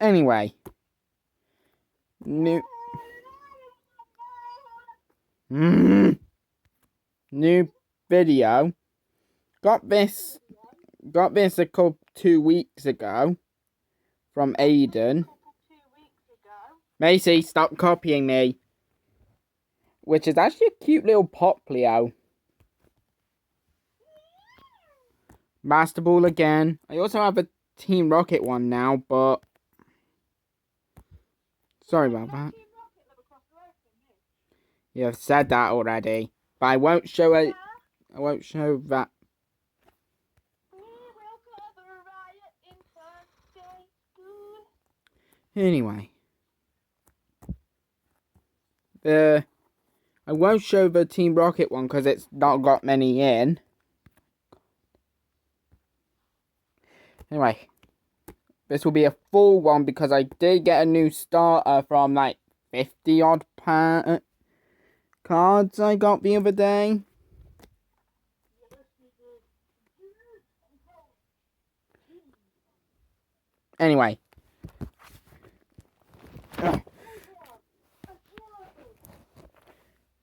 Anyway. New video. Got this a couple 2 weeks ago from Aiden. Macy, stop copying me. Which is actually a cute little Poplio. Master Ball again. I also have a Team Rocket one now, but sorry about that. You've said that already, but I won't show it. I won't show that. Anyway, I won't show the Team Rocket one because it's not got many in. Anyway, this will be a full one because I did get a new starter from like 50 odd cards I got the other day. Anyway.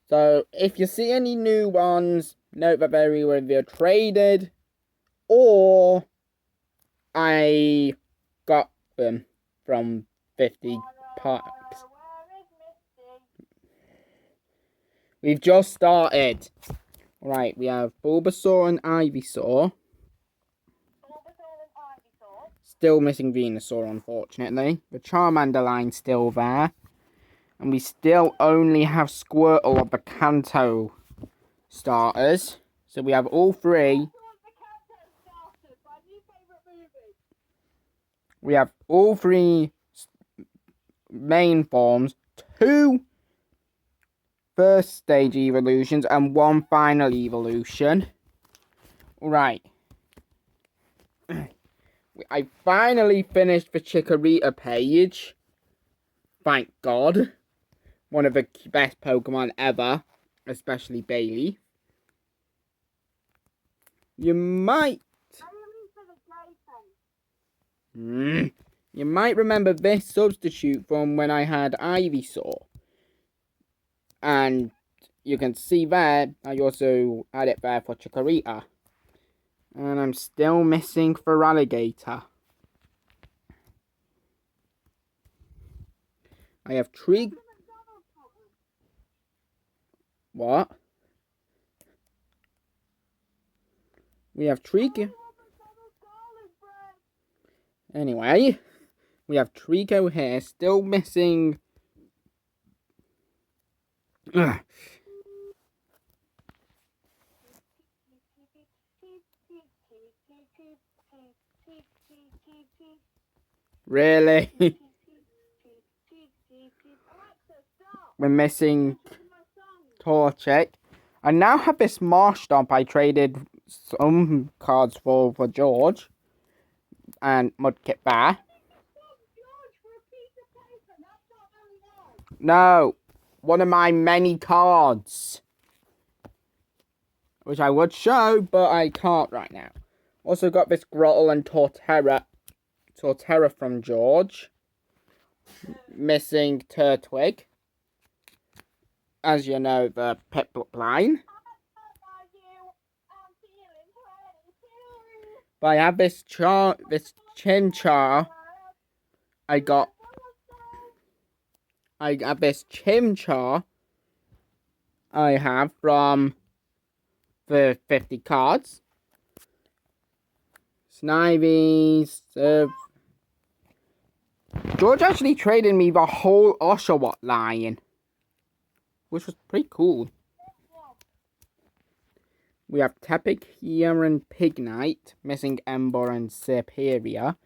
So, if you see any new ones, note that they were either traded or I got them from 50 packs. We've just started. Right, we have Bulbasaur and Ivysaur. Still missing Venusaur, unfortunately. The Charmander line's still there. And we still only have Squirtle of the Kanto starters. So we have all three. We have all three main forms, 2 first stage evolutions, and 1 final evolution. Right. I finally finished the Chikorita page. Thank God. One of the best Pokemon ever. Especially Bailey. You might... You might remember this substitute from when I had Ivysaur. And you can see there, I also had it there for Chikorita. And I'm still missing Feraligatr. I have Trig... What? We have Trico. Anyway, we have Trico here, still missing... Really? We're missing Torchic. I now have this Marshtomp I traded some cards for George. And Mudkip Bear. No. One of my many cards. Which I would show, but I can't right now. Also got this Grottle and Torterra from George. Missing Turtwig. As you know, the Piplup line. But I have this Chimchar. I have this Chimchar. I have from the 50 cards. Snivy, George actually traded me the whole Oshawott line, which was pretty cool. We have Tepig here and Pignite, missing Ember and Serperior.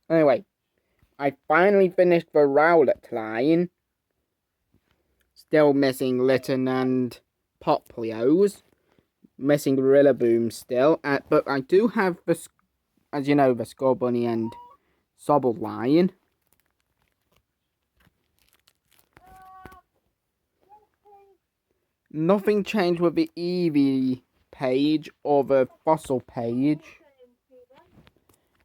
Anyway, I finally finished the Rowlet line. Still missing Litten and Poplios. Missing Rillaboom still. But I do have, as you know, the Scorbunny and Sobble line. Nothing changed with the Eevee page or the fossil page.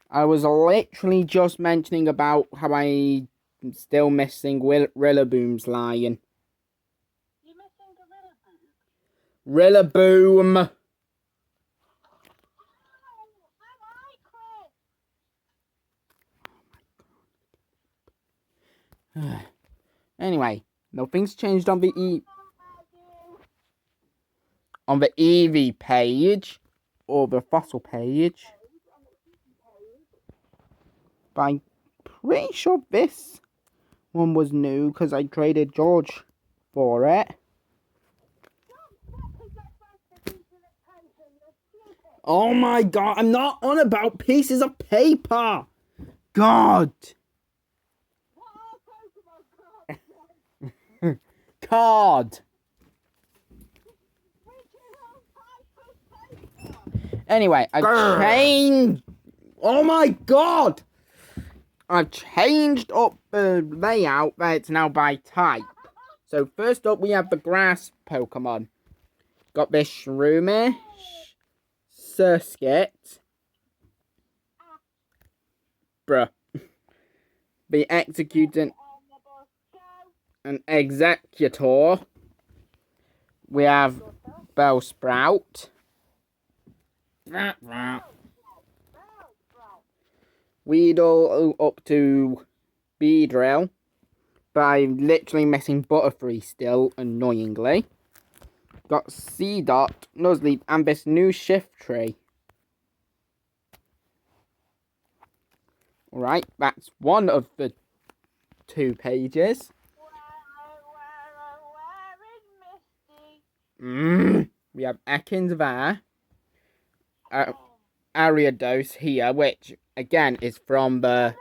I was literally just mentioning about how I'm still missing Rillaboom's lion. You're missing a Rillaboom? Rillaboom! Anyway, nothing's changed on the Eevee page or the fossil page. But I'm pretty sure this one was new because I traded George for it. Oh my god, I'm not on about pieces of paper! God! Card! Anyway, I've changed... Oh my god! I've changed up the layout that it's now by type. So first up we have the grass Pokemon. Got this Shroomish, Surskit, bruh, the Executant, an Executor. We have Bellsprout. Weedle up to Beedrill. But I'm literally missing Butterfree still, annoyingly. Got Seedot, Nuzleaf, and this new Shiftry. Alright, that's one of the 2 pages. We have Ekans there. Ariados here, which again is from the...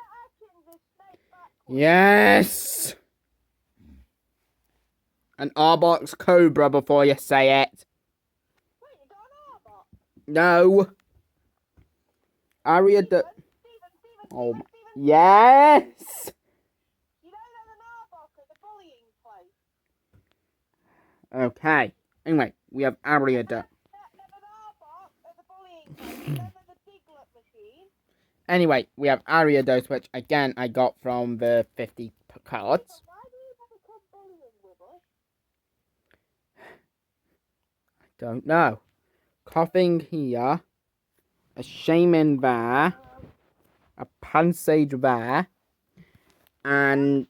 Yes! An Arbok Cobra before you say it. Wait, you got an Arbok? No. Ariados... Oh my... Yes! You know there's an Arbok at the bullying place? Okay. Anyway, we have Ariados. There's an Arbok at the bullying place. Then there's a Diglett machine. Anyway, we have Ariados, which again I got from the 50 cards. Why do you never come bullying with us? Don't know. Coughing here. A Shaman there. A Pansage there. And...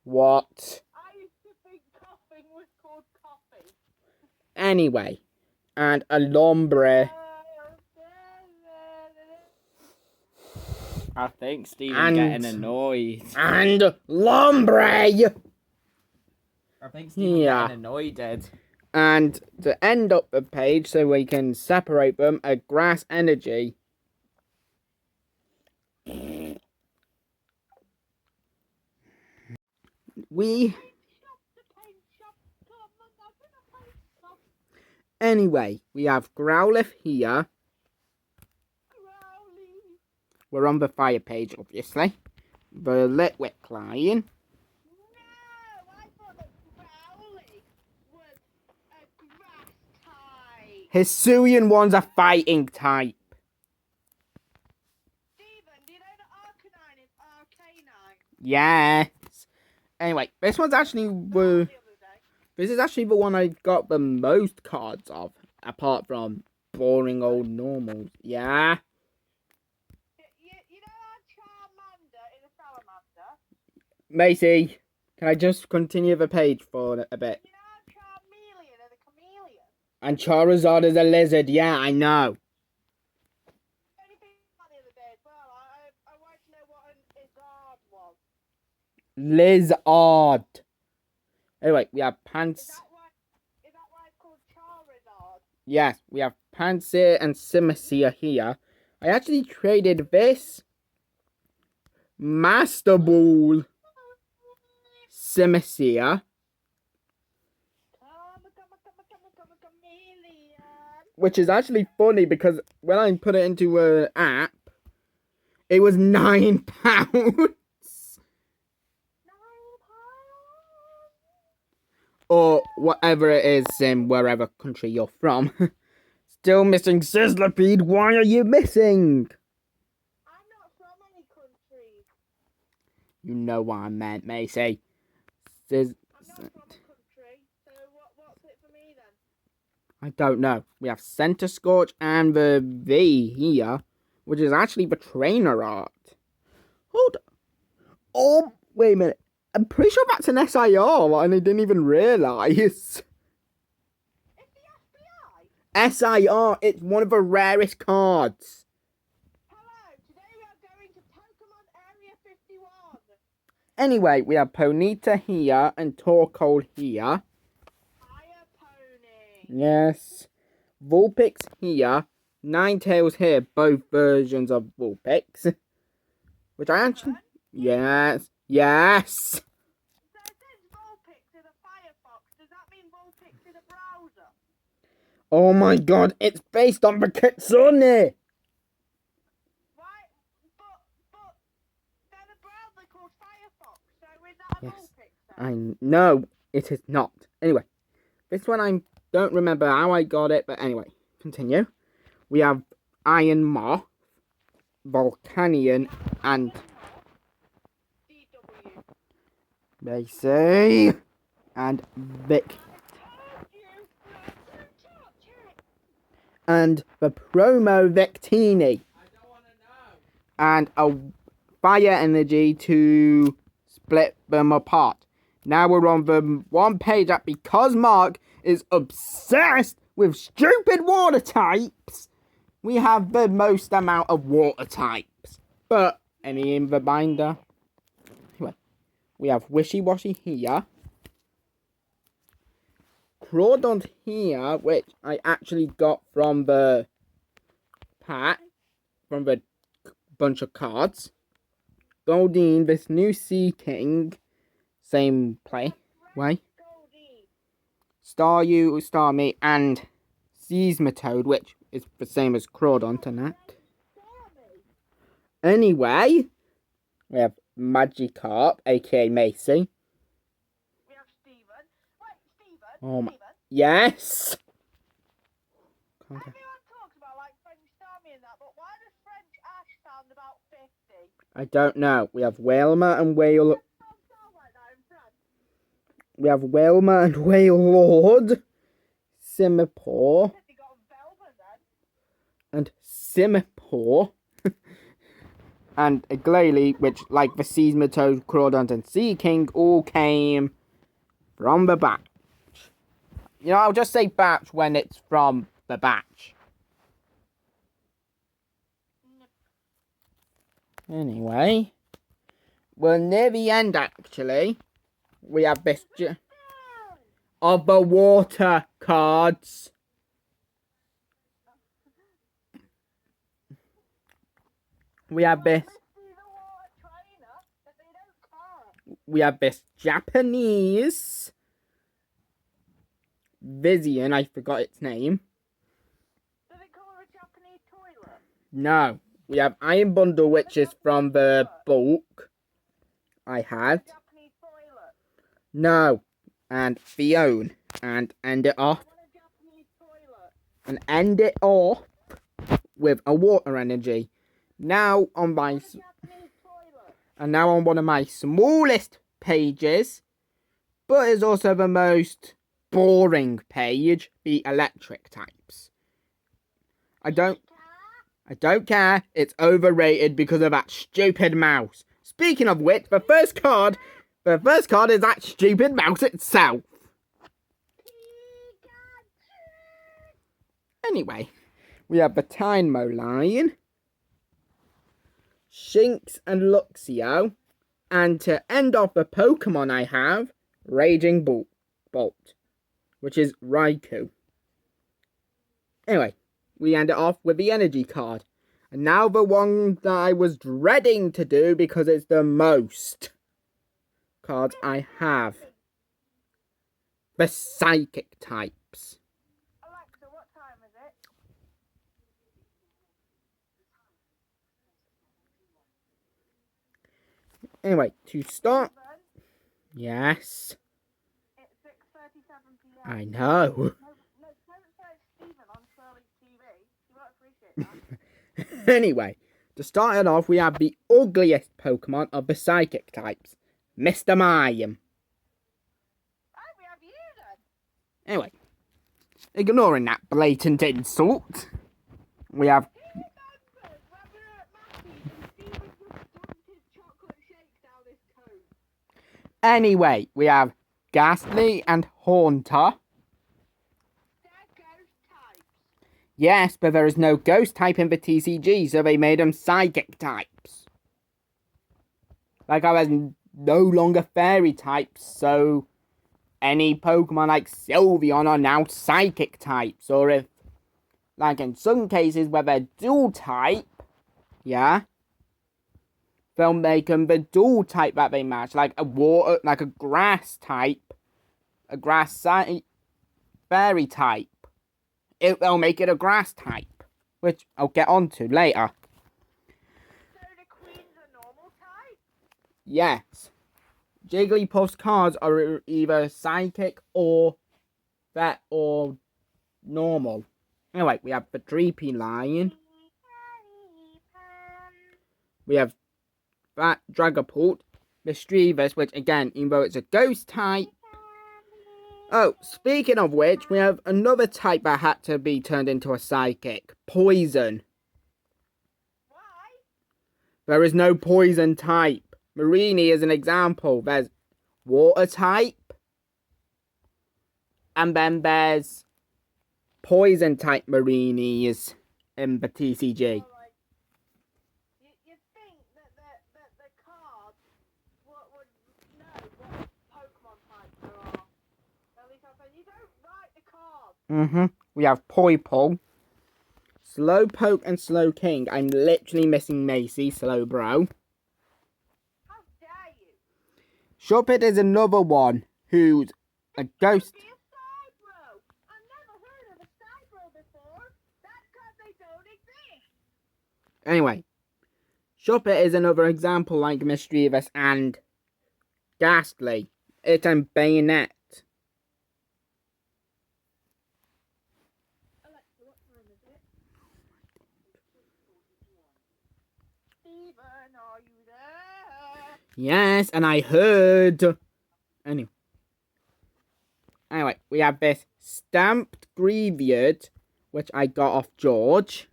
What? I used to think coughing was called coffee. Anyway. And a Lombre. I think Stephen's getting annoyed. And Lombre! I think Stephen's getting annoyed, Ed. And to end up the page so we can separate them, a Grass Energy. Anyway, we have Growlithe here. We're on the fire page, obviously. The Litwick Lion. No, I thought that Growly was a grass type. Hisuian one's a fighting type. Stephen, do you know that Arcanine is Arcanine? Yes. Anyway, this one's actually this is actually the one I got the most cards of, apart from boring old normals. Yeah. You know our Charmander is a Salamander? Macy, can I just continue the page for a bit? You know our Charmeleon is a chameleon? And Charizard is a lizard. Yeah, I know. Only thing about the other day as well. I wanted to know what an Izzard was. Lizard. Anyway, we have Pants. Is that why it's called Charizard? Yes, we have Pansear and Simisear here. I actually traded this Master Ball Simisear, which is actually funny because when I put it into an app, it was £9. or whatever it is in wherever country you're from. Still missing Sizzlipede. Why are you missing? I'm not from any country. You know what I meant, Macy. I'm not from a country. So what's it for me then? I don't know. We have Center Scorch and the V here, which is actually the trainer art. Hold on. Oh, wait a minute. I'm pretty sure that's an SIR, and I didn't even realise. It's the FBI. SIR, it's one of the rarest cards. Hello, today we are going to Pokemon Area 51. Anyway, we have Ponyta here and Torkoal here. Fire Pony. Yes. Vulpix here. Ninetales here, both versions of Vulpix. Which I actually... Yes. Yes! So since Vulpix is a Firefox, does that mean Vulpix is a browser? Oh my god, it's based on the Kitsune! Right, but there's a browser called Firefox, so is that a Yes. Vulpix then? No, it is not. Anyway, this one I don't remember how I got it, but anyway, continue. We have Iron Moth, Volcanion, and DW. Macy, and Vic, I told you not to touch it. and the Promo Victini, and a Fire Energy to split them apart. Now we're on the one page that because Mark is obsessed with stupid water types, we have the most amount of water types. But any in the binder? Anyway, we have Wishy Washy here. Crawdont here, which I actually got from the pack, from the bunch of cards. Goldeen, this new Sea King, same way. Goldie. Staryu, Starmie, and Seismitoad, which is the same as Crawdont and that. Stormy. Anyway, we have Magikarp, aka Macy. We have Steven. Wait, Steven? Oh my- Steven? Yes! Everyone talks about like French Stormy and that, but why does French Ash sound about 50? I don't know. We have Wailmer and Whale. It don't sound like that in French. We have Wailmer and Wailord, Simipour, They got Velma then. and Simipour, and a Glalie, which, like the Seismitoad, Crawdont, and Sea King, all came from the batch. You know, I'll just say batch when it's from the batch. Anyway, we're near the end, actually. We have this of the water cards. We have this. We have this Japanese Vizian. I forgot its name. Does it call it a Japanese toilet? No. We have Iron Bundle, which is from the bulk I had. Japanese toilet. No. And Fiona. And end it off. I want a Japanese toilet. And end it off with a water energy. Now on my... Japanese toilet. And now on one of my smallest pages, but is also the most boring page, the electric types. I don't care. It's overrated because of that stupid mouse. Speaking of which, the first card is that stupid mouse itself. Anyway, we have the Tynmo line, Shinx and Luxio, and to end off the Pokemon I have, Raging Bolt, which is Raikou. Anyway, we end it off with the energy card. And now the one that I was dreading to do because it's the most cards I have. The Psychic types. Alexa, what time is it? Anyway, to start... Seven. Yes. It's 6:35. I know. No, don't say Steven on Shirley TV. You won't appreciate that. Anyway, to start it off, we have the ugliest Pokemon of the psychic types, Mr. Mime. Oh, we have you then. Anyway, ignoring that blatant insult, we have... Who remembers when we were at Mackey's and Steven just dumped his chocolate shake down his coat? Anyway, we have Ghastly and Haunter. They're ghost types. Yes, but there is no ghost type in the TCG, so they made them psychic types. Like I was no longer fairy types, so any Pokemon like Sylveon are now psychic types. Or if, like in some cases where they're dual type, yeah, they'll make them the dual type that they match, like a water, like a grass type, a grass fairy type. They'll make it a grass type, which I'll get onto later. So the Queen's a normal type? Yes. Jigglypuff's cards are either psychic or vet or normal. Anyway, we have the Dreepy Lion. We have that Dragapult, Mischievous, which again, even though it's a ghost type. Oh, speaking of which, we have another type that had to be turned into a psychic. Poison. Why? There is no poison type. Mareanie is an example. There's water type. And then there's poison type Mareanies in the TCG. Well, like, you'd think that the cards would know what Pokemon types there are. At least I said, you don't write the cards. We have Poipole, Slowpoke and Slowking. I'm literally missing Macy, Slowbro. How dare you? Shuppet is another one who's a ghost. Be a Cybro. I've never heard of a Cybro before. That's because they don't exist. Anyway, Shuppet is another example like Mischievous and Ghastly. It's a Bayonet. Alexa, what time is it? Steven, are you there? Yes, and I heard. Anyway, we have this Stamped Greavard, which I got off George.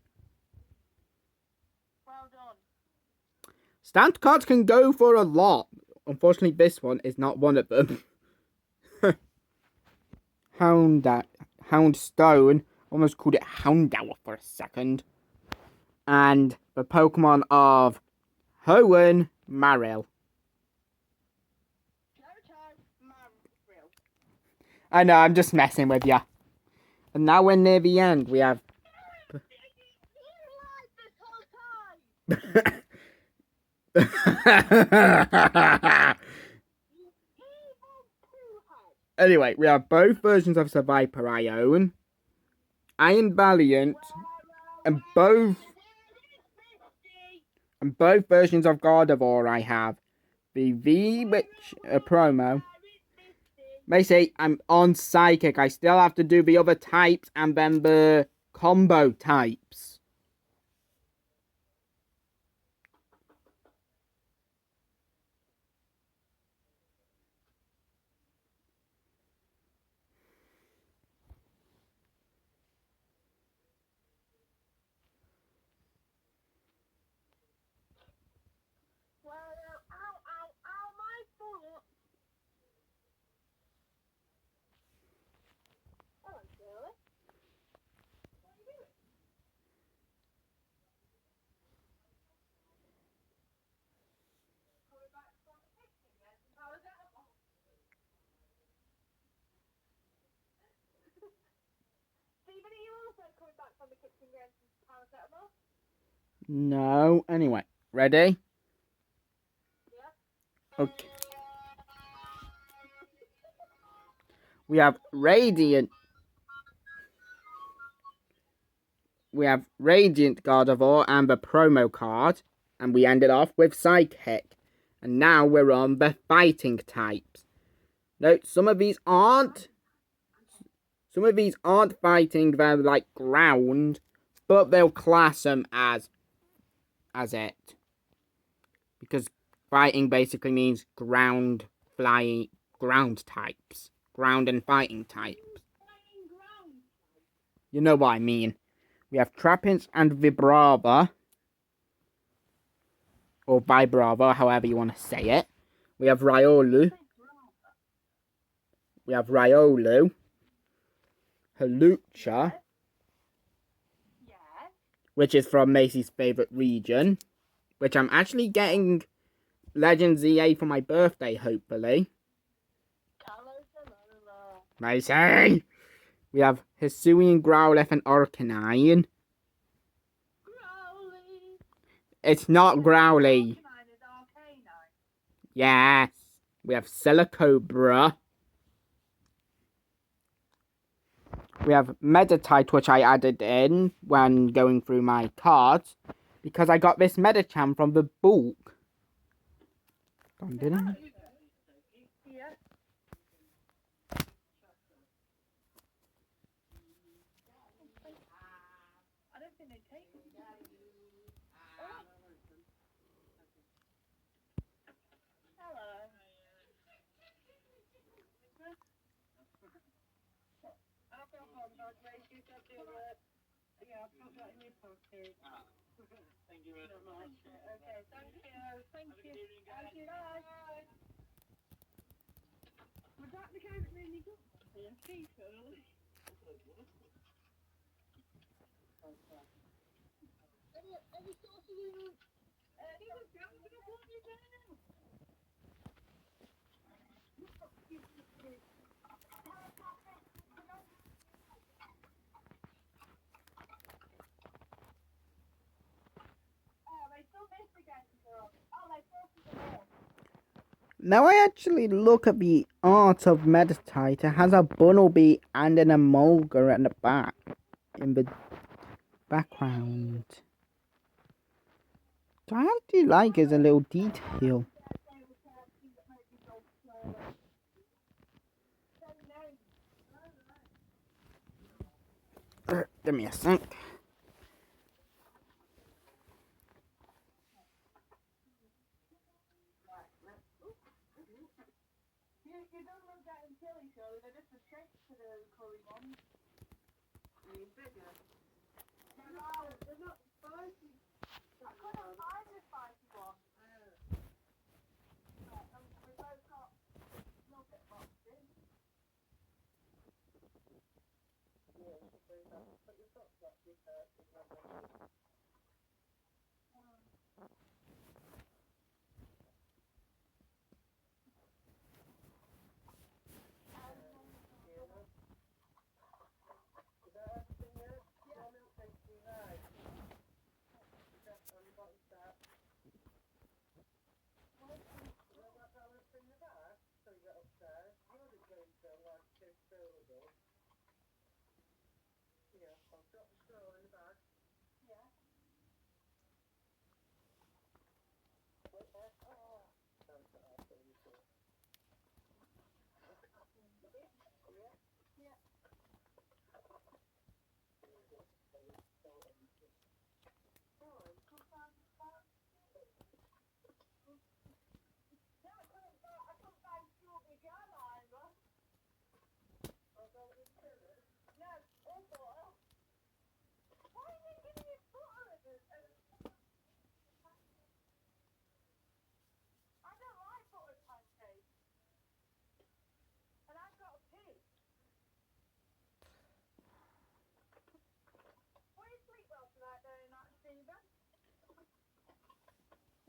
Well done. Stamped cards can go for a lot. Unfortunately, this one is not one of them. Houndstone. Almost called it Houndour for a second. And the Pokemon of Hoenn Marill. Marill. I know, I'm just messing with ya. And now we're near the end. We have... You lied this whole time. You evil poohead. Anyway, we have both versions of Survivor I own. Iron Valiant. And both versions of Gardevoir I have. The V, which a promo. They say I'm on Psychic. I still have to do the other types and then the combo types. Ow, my foot. Hello, Shirley. What are you doing? Coming back from the kitchen, yes? How is that? Stephen, are you also coming back from the kitchen, yes? Paracetamol? No. Anyway, ready? Yeah. Okay. We have Radiant. We have Radiant Gardevoir and the promo card. And we ended off with Psychic. And now we're on the fighting types. Note, some of these aren't. Some of these aren't fighting, they're like ground, but they'll class them as it. Because fighting basically means ground types. Ground and fighting types. You know what I mean. We have Trapinch and Vibrava. Or Vibrava, however you want to say it. We have Riolu. We have Riolu. Halucha. Which is from Macy's favourite region. Which I'm actually getting Legend ZA for my birthday, hopefully. Macy! We have Hisuian, Growlithe, and Arcanine. It's not Growly. Yes. We have Silicobra. We have Meditite, which I added in when going through my cards. Because I got this Medicham from the book. Didn't I? Now I actually look at the art of Meditite. It has a Bunnelby and an Emolga at the back. In the background. So I actually like as a little detail. Give me a sec.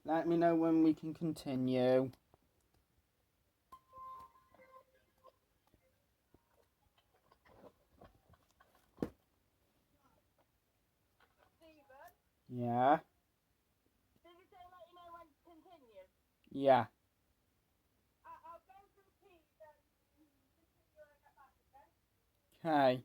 Let me know when we can continue. Yeah. Did you say let you know when to continue? Yeah. I'll go through Pete then. Get back, okay? Okay.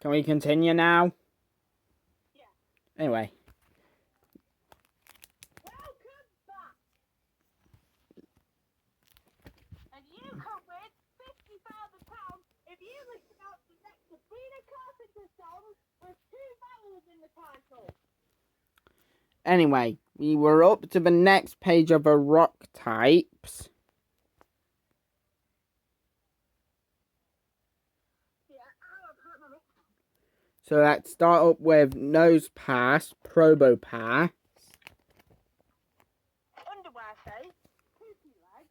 Can we continue now? Yeah. Anyway. Welcome back. And you can win £50,000 if you listen out the next Sabrina Carpenter song with 2 vowels in the title. Anyway, we were up to the next page of the rock types. So let's start up with nose pass, probopass, Underwear face, poopy leg,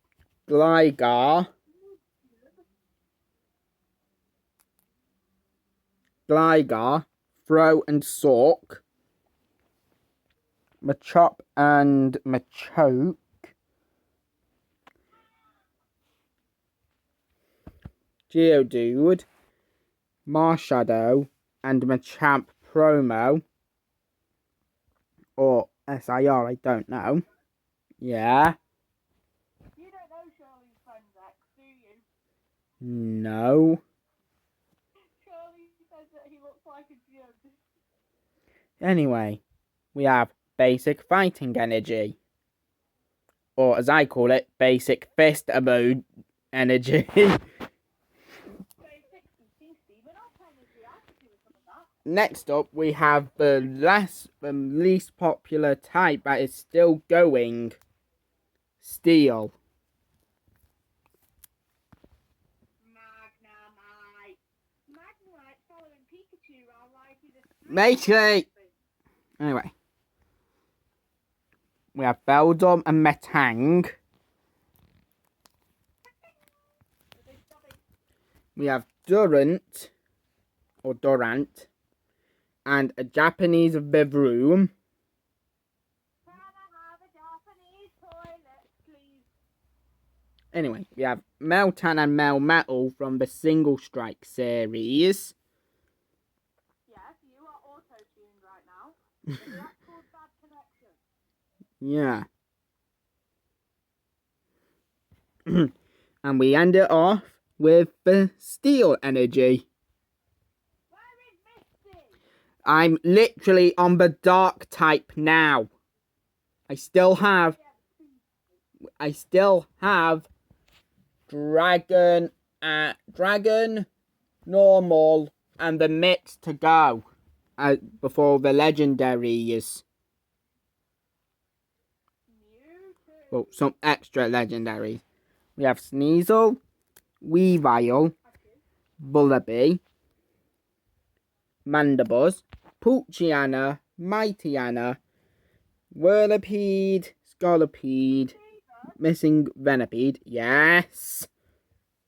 Gligar, throw and sock, Machop and Machoke, Geodude, Marshadow, and Machamp Promo, or SIR, I don't know. Yeah. You don't know Shirley's friend's ex, do you? No. Shirley says that he looks like a Geodude. Anyway, we have basic fighting energy. Or as I call it, basic fist mode energy. Next up, we have the least popular type that is still going. Steel. Magnemite. Magnemite following Pikachu around like he's a... Matey! Anyway. We have Beldum and Metang. We have Durant. Or Durant. And a Japanese Vivroom. Can I have a Japanese toilet, please? Anyway, we have Meltan and Melmetal from the Single Strike series. Yes, you are auto-tuned right now. That's called bad connection. Yeah. And we end it off with the Steel energy. I'm literally on the dark type now. I still have dragon, normal, and the mitts to go before the legendaries. Well, some extra legendaries. We have Sneasel, Weavile, Bullaby, Mandibuzz, Poochiana, Mightyena, Whirlipede, Scolipede, missing Venipede, yes.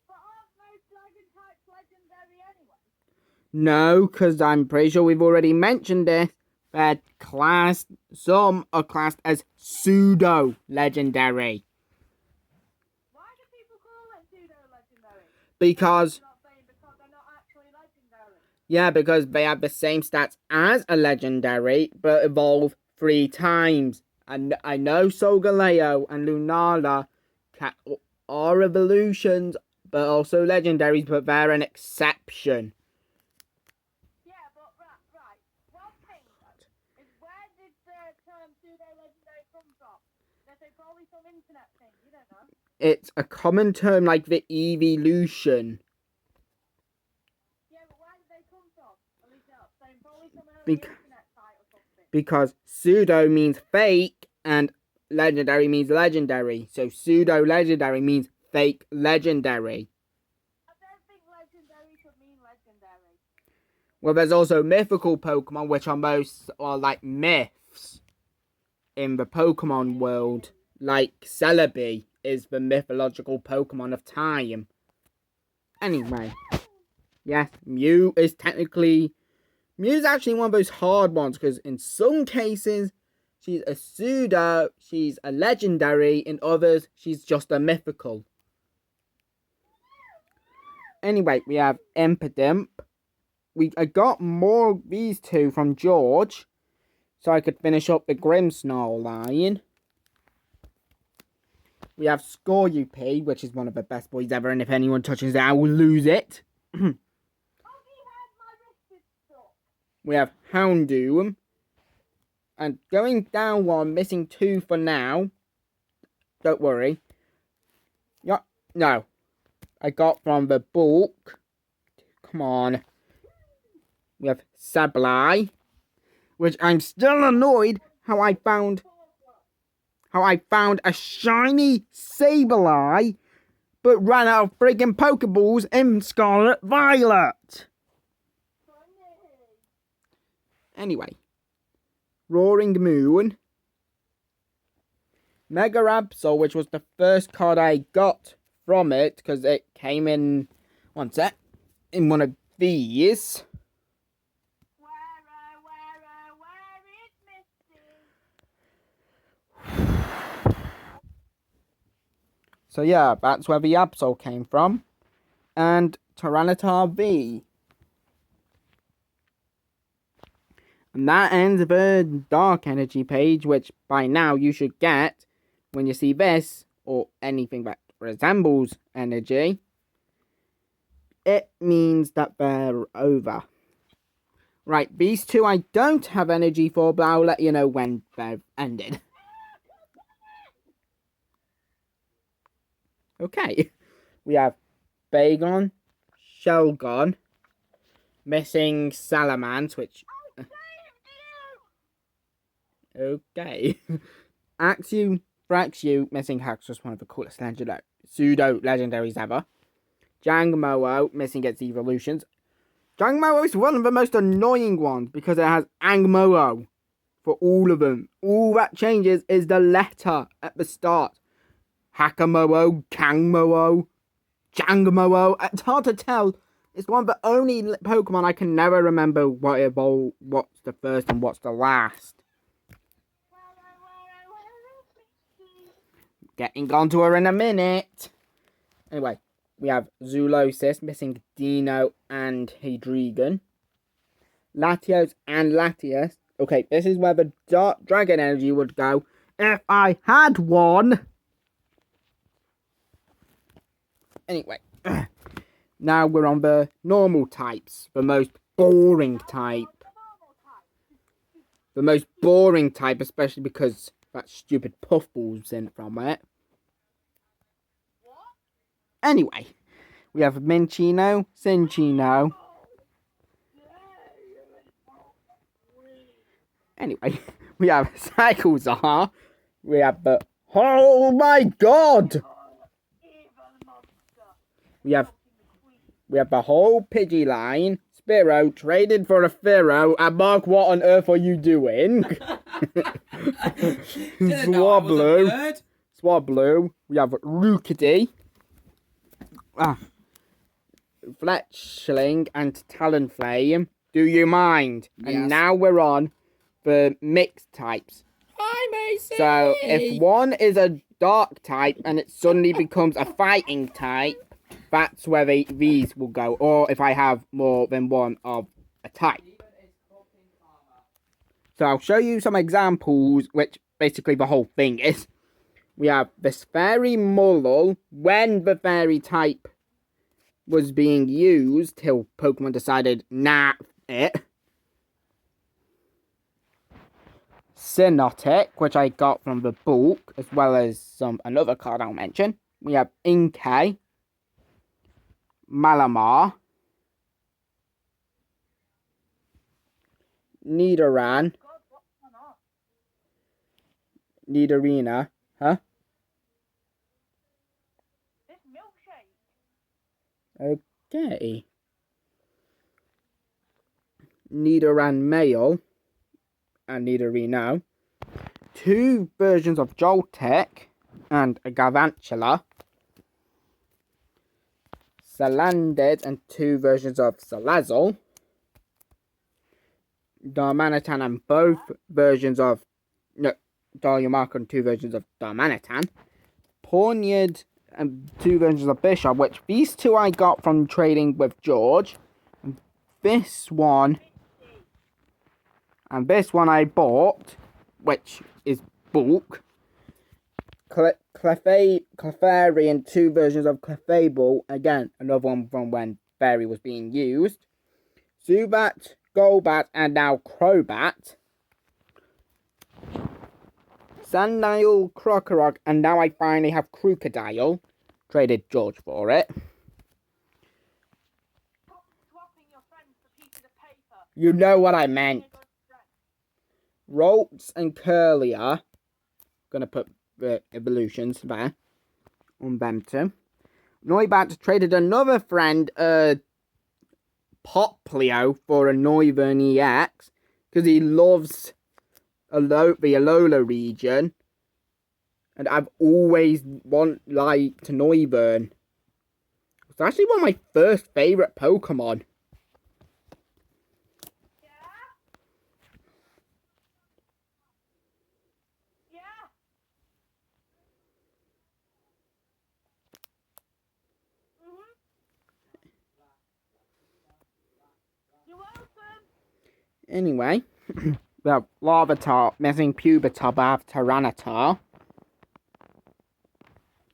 But aren't those dragon types legendary anyway? No, because I'm pretty sure we've already mentioned this. That some are classed as pseudo-legendary. Why do people call it pseudo-legendary? Because They're not actually legendary. Yeah, because they have the same stats as a legendary, but evolve 3 times. And I know Solgaleo and Lunala are evolutions, but also legendaries, but they're an exception. Yeah, but right. One thing is, where did the term pseudo-legendary come from? There's probably some internet thing, you don't know. It's a common term like the evolution. Because pseudo means fake and legendary means legendary. So pseudo legendary means fake legendary. I don't think legendary should mean legendary. Well, there's also mythical Pokemon, which are like myths in the Pokemon world. Like Celebi is the mythological Pokemon of time. Anyway, yes, Mew is actually one of those hard ones, because in some cases, she's a pseudo, she's a legendary, in others, she's just a mythical. Anyway, we have Impidimp. I got more of these two from George, so I could finish up the Grimmsnarl line. We have Scorupi, which is one of the best boys ever, and if anyone touches it, I will lose it. we have Houndoom. And going down one, missing 2 for now. Don't worry. No. I got from the bulk. Come on. We have Sableye. Which I'm still annoyed how I found a shiny Sableye, but ran out of friggin' Pokeballs in Scarlet Violet. Anyway. Roaring Moon. Mega Absol, which was the first card I got from it, because it came in, one sec, in one of these. So yeah, that's where the Absol came from. And Tyranitar V. And that ends the Dark Energy page, which by now you should get when you see this, or anything that resembles energy. It means that they're over. Right, these 2 I don't have energy for, but I'll let you know when they've ended. Okay, we have Bagon, Shelgon, missing Salamence, which... Okay. Axew, Fraxew, missing Haxorus, one of the coolest pseudo legendaries ever. Jangmo-o, missing its evolutions. Jangmo-o is one of the most annoying ones because it has Angmo-o for all of them. All that changes is the letter at the start. Hakamo-o, Kangmo-o, Jangmo-o. It's hard to tell. It's one of the only Pokemon I can never remember what's the first and what's the last. Getting onto her in a minute. Anyway, we have Zulosis, missing Dino and Hydreigon. Latios and Latias. Okay, this is where the Dark Dragon Energy would go if I had one. Anyway, now we're on the normal types. The most boring type. The most boring type, especially because that stupid puffball's in from it. Anyway, we have Minccino, Cinccino. Anyway, we have Cyclezar. We have the... Oh my god! We have the whole Pidgey line. Spearow traded for a Fearow. And Mark, what on earth are you doing? Swablu. We have Rookidee. Fletchling and Talonflame. Do you mind? Yes. And now we're on the mixed types. Hi, Macy! So, if one is a dark type and it suddenly becomes a fighting type, that's where these will go. Or if I have more than one of a type. So I'll show you some examples, which basically the whole thing is. We have this Fairy Mullel, when the fairy type was being used, till Pokemon decided, nah, it. Cynotic, which I got from the bulk, as well as another card I'll mention. We have Inkay. Malamar, Nidoran, Nidorina, huh? This milkshake. Okay. Nidoran male and Nidorino. 2 versions of Joltek and a Galvantula. Salandit and 2 versions of Salazzle. Darmanitan and both versions of... No, Darumaka and 2 versions of Darmanitan. Pawniard and 2 versions of Bishop, which these 2 I got from trading with George. And this one... And this one I bought, which is bulk. Clefairy and 2 versions of Clefable. Again, another one from when Fairy was being used. Zubat, Golbat, and now Crobat. Sandile, Krokorok, and now I finally have Crocodile. Traded George for it. Stop swapping your friends for pieces of paper. You know what I meant. You're a good friend. Rolts and Curlier. Gonna put the evolutions there. On them too. Noibat traded another friend, Poplio, for a Noivern EX. Because he loves the Alola region. And I've always liked Noivern. It's actually one of my first favourite Pokemon. Yeah? Yeah? Mm-hmm. You're welcome. Anyway, we have Larvitar missing Pupitar, but I have Tyranitar.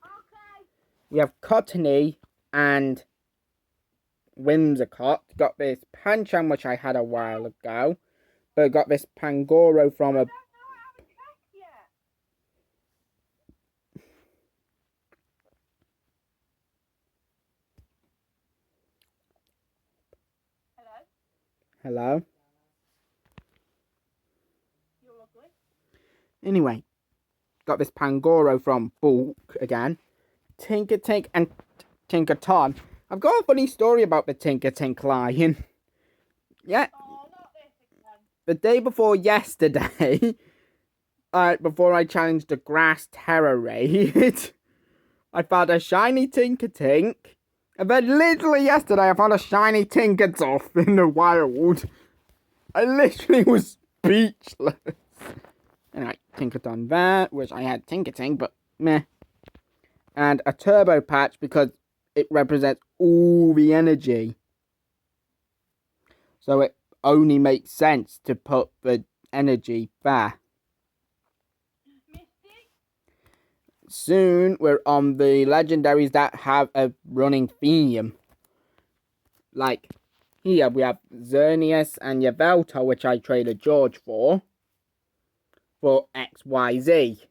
Okay. We have Cottony and Whimsicott. Got this Pancham, which I had a while ago. But got this Pangoro from a... I don't know how to check yet. Hello? Hello? You're ugly. Anyway, got this Pangoro from Bulk again. Tinkertink and Tinkerton. I've got a funny story about the Tinkertink lion. Yeah, Oh, not this again. the day before yesterday, before I challenged the Grass Terror Raid, I found a shiny Tinkertink. And then literally yesterday, I found a shiny Tinkertuff in the wild. I literally was speechless. Anyway, Tinkerton there, which I had Tinkertink, but meh. And a Turbo Patch because it represents all the energy. So it only makes sense to put the energy there. Misty? Soon we're on the legendaries that have a running theme. Like here we have Xerneas and Yveltal, which I traded George for XYZ.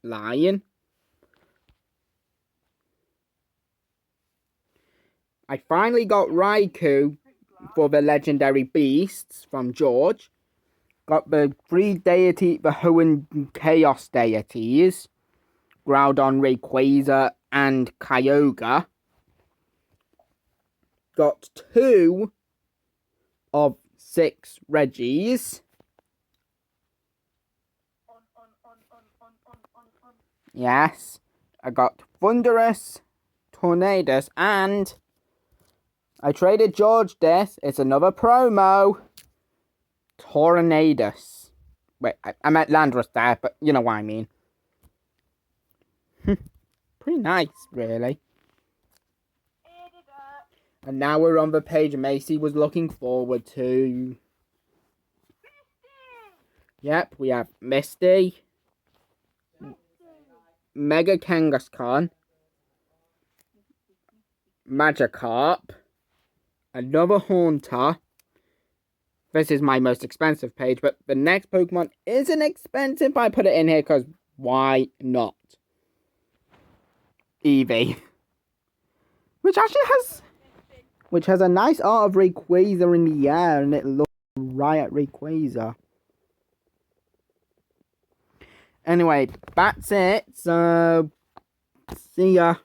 Lion. I finally got Raikou for the legendary beasts from George. Got the 3 deity, the Hoenn Chaos deities. Groudon, Rayquaza, and Kyogre. Got 2 of 6 Reggies. Yes. I got Thundurus, Tornadus, and I traded George this. It's another promo. Tornadus. Wait, I meant Landorus there, but you know what I mean. Pretty nice, really. And now we're on the page Macy was looking forward to. Yep, we have Misty, Mega Kangaskhan, Magikarp, another Haunter. This is my most expensive page, but the next Pokemon isn't expensive, but I put it in here because why not? Eevee. Which has a nice art of Rayquaza in the air, and it looks right at Rayquaza. Anyway, that's it. So, see ya.